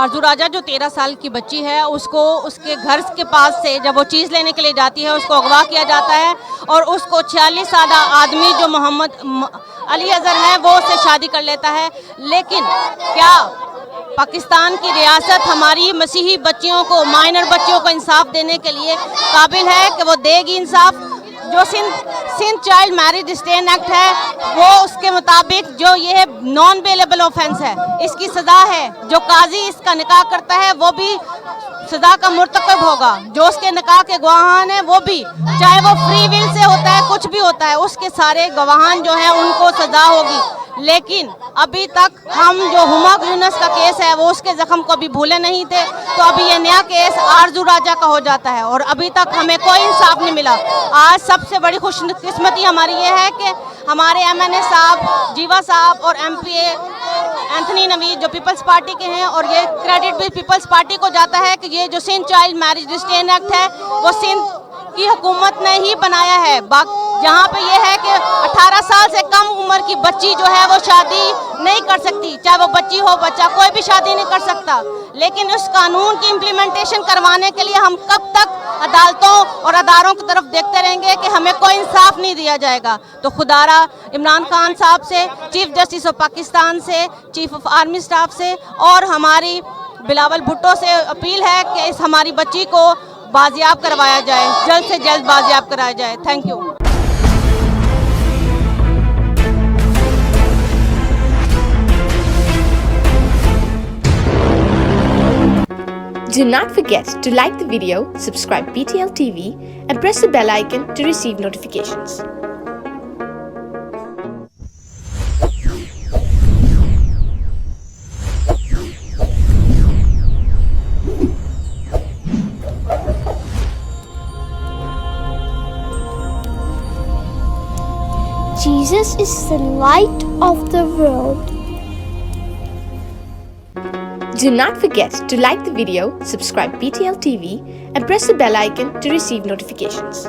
आरजू राजा जो 13 साल की बच्ची है, उसको उसके घर के पास से जब वो चीज़ लेने के लिए जाती है उसको अगवा किया जाता है और उसको 46 साल आदमी जो मोहम्मद अली अजहर है वो उससे शादी कर लेता है। लेकिन क्या पाकिस्तान की रियासत हमारी मसीही बच्चियों को, माइनर बच्चियों को इंसाफ देने के लिए काबिल है कि वो देगी इंसाफ? जो Sindh child marriage restraint act है वो उसके मुताबिक जो ये नॉन बेलेबल ऑफेंस है, इसकी सज़ा है। जो काजी इसका निकाह करता है वो भी सज़ा का मुर्तकब होगा। जो उसके निकाह के गवाहान हैं वो भी, चाहे वो फ्री विल से होता है कुछ भी होता है, उसके सारे गवाहान जो हैं उनको सज़ा होगी। लेकिन अभी तक हम जो हुमा यूनुस का केस है वो उसके ज़ख्म को अभी भूले नहीं थे, तो अभी ये नया केस आरजू राजा का हो जाता है और अभी तक हमें कोई इंसाफ नहीं मिला। आज सबसे बड़ी खुशकिस्मती हमारी ये है कि हमारे MNA साहब, जीवा साहब और MPA एंथनी नवीद जो पीपल्स पार्टी के हैं, और ये क्रेडिट भी पीपल्स पार्टी को जाता है कि ये जो Sindh child marriage restraint act है वो सिंध की हुकूमत ने ही बनाया है। जहाँ पे ये है कि 18 साल से कम उम्र की बच्ची जो है वो शादी नहीं कर सकती, चाहे वो बच्ची हो बच्चा, कोई भी शादी नहीं कर सकता। लेकिन उस कानून की इम्प्लीमेंटेशन करवाने के लिए हम कब तक अदालतों और अदारों की तरफ देखते रहेंगे कि हमें कोई इंसाफ नहीं दिया जाएगा? तो खुदारा इमरान खान साहब से, चीफ जस्टिस ऑफ पाकिस्तान से, चीफ ऑफ आर्मी स्टाफ से और हमारी बिलावल भुट्टो से अपील है कि इस हमारी बच्ची को बाजियाब करवाया जाए, जल्द से जल्द बाजियाब कराया जाए। Thank you. Do not forget to like the video, subscribe PTL TV and press the bell icon to receive notifications. Jesus is the light of the world. Do not forget to like the video, subscribe PTL TV and press the bell icon to receive notifications.